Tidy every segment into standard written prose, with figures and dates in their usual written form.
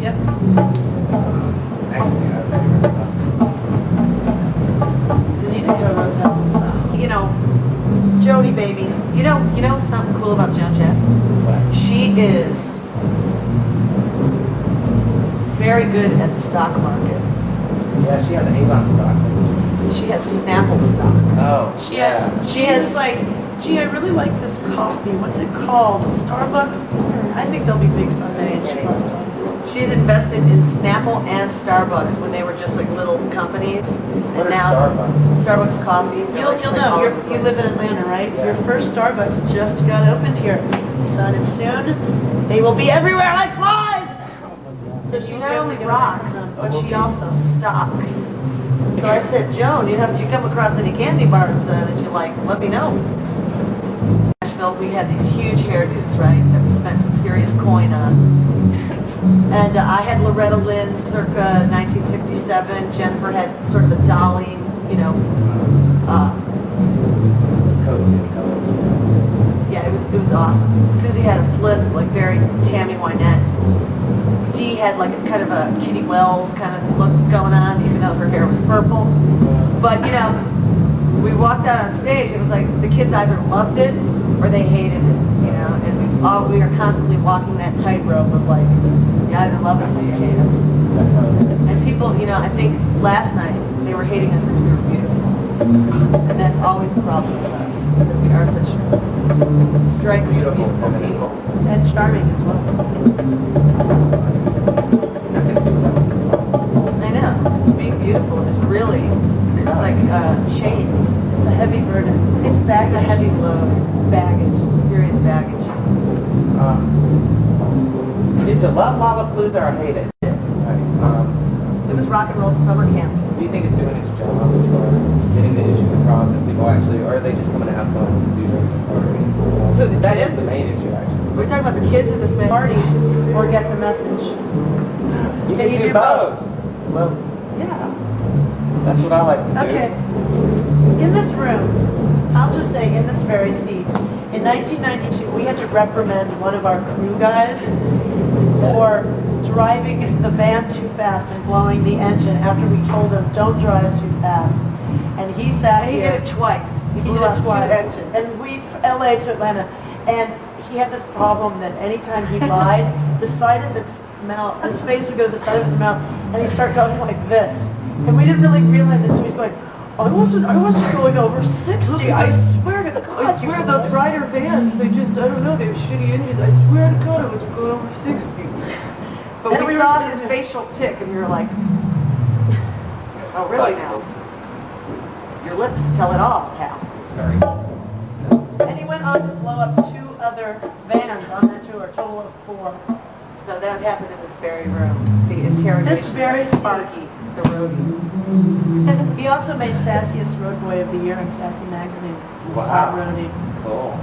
Yes. You know, Jody, baby. You know something cool about Joan Jett? She is very good at the stock market. Yeah, she has Avon stock. She has Snapple stock. Oh, She has like, gee, I really like this coffee. What's it called? Starbucks? I think they'll be big someday. She's invested in Snapple and Starbucks when they were just like little companies. What And is now Starbucks? Starbucks coffee. You'll know. You live in Atlanta, right? Yeah. Your first Starbucks just got opened here. Son, and soon they will be everywhere like flies. So she not only rocks, but she also stocks. So I said, Joan, if you come across any candy bars that you like, let me know. In Nashville, we had these huge hairdos, right, that we spent some serious coin on. And I had Loretta Lynn circa 1967. Jennifer had sort of a dolly, you know. Yeah, it was awesome. Susie had a flip, like very Tammy Wynette. Dee had like a kind of a Kitty Wells kind of look going on, even though her hair was purple. But you know, we walked out on stage. It was like the kids either loved it or they hated it, you know. And we are constantly walking that tightrope of like, you either love us or you hate us. And people, you know, I think last night they were hating us because we were beautiful, and that's always a problem with us because we are such striking, beautiful people and charming as well. I know. Being beautiful is really, it's like chains. It's a heavy burden. It's baggage. It's a heavy load. It's baggage. Serious baggage. Did you love Lollapalooza or hate it? It was rock and roll summer camp. Do you think it's doing its job as far as getting the issues across and people actually, or are they just coming to have fun and do things as part of it? That is the main issue, actually. We're talking about the kids at this party or get the message. You can do both. Well, Yeah. that's what I like to do. Okay. In this room, I'll just say in this very seat, in 1992, we had to reprimand one of our crew guys for driving the van too fast and blowing the engine after we told him, don't drive too fast. And he sat He here. did it twice. He blew did out it two twice. engines. And we, LA to Atlanta. And he had this problem that anytime he lied, the side of his mouth, his face would go to the side of his mouth, and he'd start going like this. And we didn't really realize it, so he's going, I wasn't going over 60. I swear to God. I swear those Ryder vans, they just, I don't know, they have shitty engines. I swear to God I wasn't going over 60. But And we we saw were- his facial tick and we were like, oh really now? Your lips tell it all, Hal. Sorry. And he went on to blow up 2 other vans on that tour, a total of 4. So that happened in this very room, the interrogation. This very of Sparky, the roadie. He also made Sassiest Road Boy of the Year in Sassy Magazine. Wow. Roadie. Cool.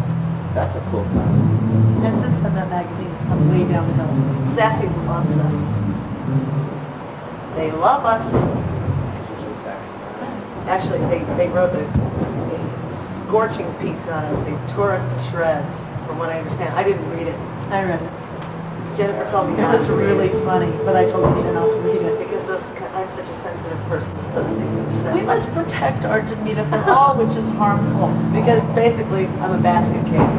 That's a cool time. And since then, that magazine's come way down the hill. Sassy loves us. They love us. Usually sexy. Actually, they wrote a scorching piece on us. They tore us to shreds, from what I understand. I didn't read it. I read it. Jennifer told me It not was to read really it. funny, but I told Anita not to read it. Because I'm such a sensitive person. Those things upset We me. must protect our Danita from all which is harmful. Because basically, I'm a basket case.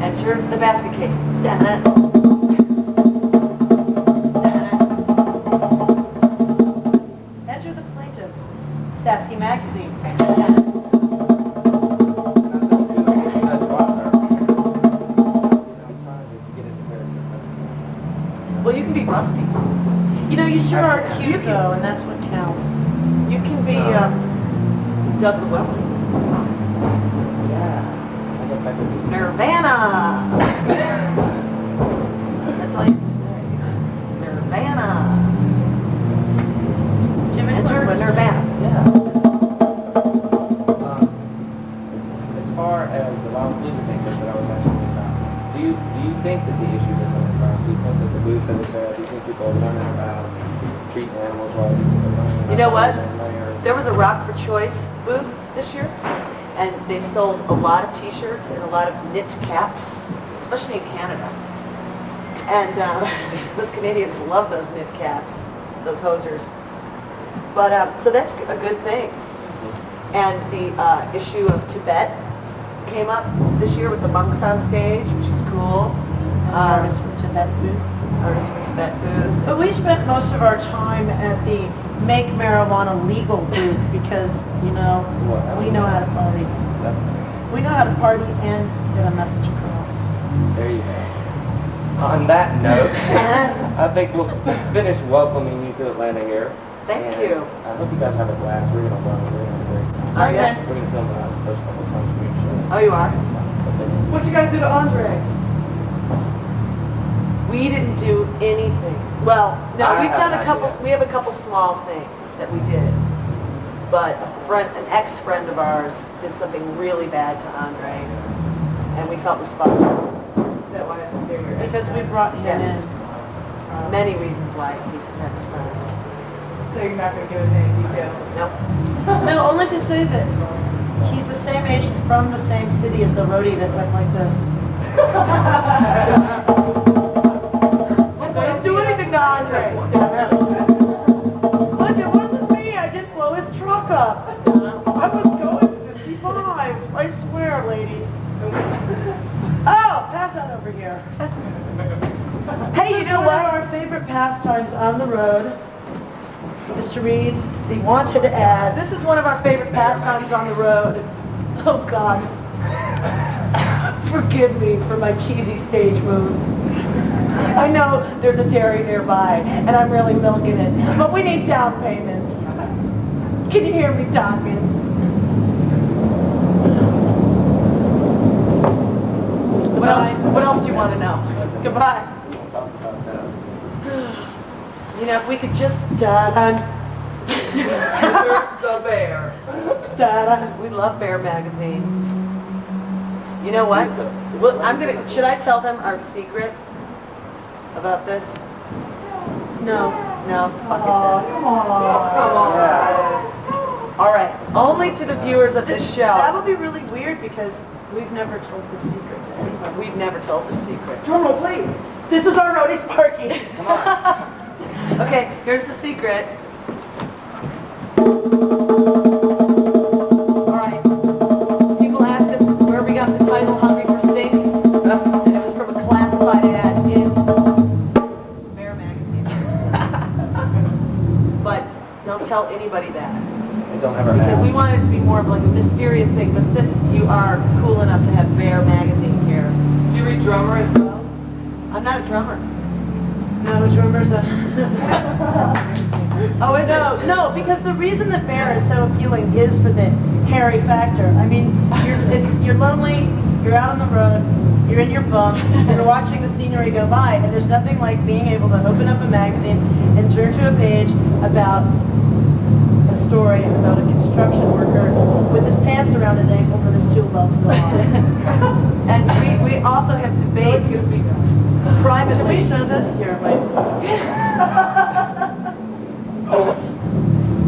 Enter the basket case. Dun-dun. Enter the plaintiff. Sassy Magazine. Well, you can be rusty. You know, you sure are cute, though, and that's what counts. You can be Doug Llewellyn. Yeah. I guess I could be. Nirvana. That's all you can say. Nirvana. Jimmy, Enter Nirvana. Yeah. As far as the Lollapalooza thing that I was asking you about, do you think that the issues are coming across? Do you think that the booths that are set? Do you think people are learning about treating animals well? You know what? There was a Rock for Choice booth this year, and they sold a lot of T-shirts and a lot of knit caps, especially in Canada. And those Canadians love those knit caps, those hosers. But, so that's a good thing. And the issue of Tibet came up this year with the monks on stage, which is cool. Artists from Tibet booth. Artists from Tibet booth. But we spent most of our time at the Make Marijuana Legal booth because, you know, we know how to party. We know how to party and get a message across. There you go. On that note, I think we'll finish welcoming you to Atlanta here. Thank And you. I hope you guys have a blast. We're gonna run. We're gonna break. Oh, yeah? We're gonna film the first couple songs for your show. Oh, you are? What'd you guys do to Andre? We didn't do anything. Well, no, I we've have done a an couple, idea. we have a couple small things that we did. But an ex-friend of ours did something really bad to Andre, and we felt responsible. That why I figured. Because we brought him Yes. in. Many reasons why he's an ex-friend. So you're not going to give us any details? Nope. No, only to say that he's the same age from the same city as the roadie that went like this. Don't do anything to Andre. But it wasn't me. I didn't blow his truck up. I was going 55. I swear, ladies. Oh, pass that over here. Hey, you know One what? of our favorite pastimes on the road is to read the wanted ad. This is one of our favorite pastimes on the road. Oh, God. Forgive me for my cheesy stage moves. I know there's a dairy nearby, and I'm really milking it, but we need down payment. Can you hear me talking? What else do you want to know? Goodbye. We'll talk about that. You know, if we could just, the Bear. We love Bear magazine. You know what? Well, should I tell them our secret about this? No. No? Fuck it then. Come on. Come on. All right. Only to the viewers of this That show. would be really weird because we've never told the secret to anybody. We've never told the secret. Drumroll, please. This is our roadie Sparky. Come on. Okay, here's the secret. All right. People ask us where we got the title Hungry for Steak, and it was from a classified ad in Bear magazine. But don't tell anybody that. And don't ever Because we ask. want it to be more of like a mysterious thing, but since you are cool enough to have Bear magazine here, Do you read drummer as well? I'm not a drummer. No, drummer's a... Oh, is it? No, because the reason that Bear is so appealing is for the hairy factor. I mean, you're lonely, you're out on the road, you're in your bunk, you're watching the scenery go by, and there's nothing like being able to open up a magazine and turn to a page about a story about a construction worker with his pants around his ankles and his tool belts still on. And we also have debates Can we privately. show this? Here, wait.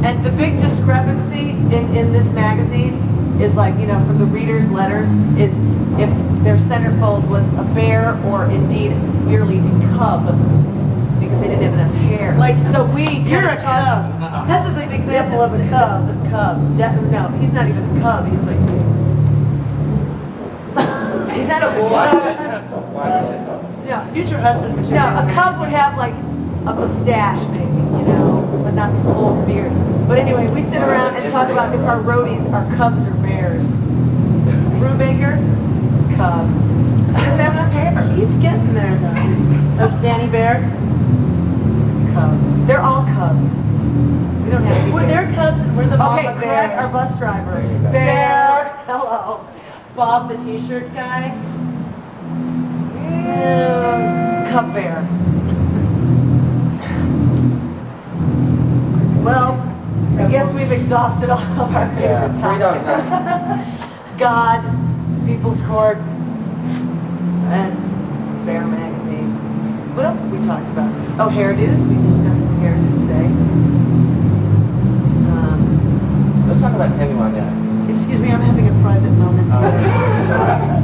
And the big discrepancy in this magazine is like, you know, from the readers' letters, is if their centerfold was a bear or indeed merely a cub, because they didn't have enough hair. Like, so You're a cub. This is an example of a cub. This is a cub. No, he's not even a cub. He's like, he's not a boy. Yeah, future husband material. No, a cub would have like a mustache maybe, you know, but not the full beard. But anyway, we sit around and talk about if our roadies are cubs or bears. Brubaker, cub. He doesn't have enough hair. He's getting there, though. Oh, Danny Bear? Cub. They're all cubs. We don't have any Well, bears. they're cubs and we're the mama Okay, bears. Craig, our bus driver. There you go. Bear. Hello. Bob, the t-shirt guy. Cub bear. Well, I guess we've exhausted all of our favorite Yeah, we don't. topics. God, People's Court, and Bear Magazine. What else have we talked about? Oh, hairdos. We discussed some hairdos today. Let's talk about Tammy Wynette. Excuse me, I'm having a private moment. Oh, sorry.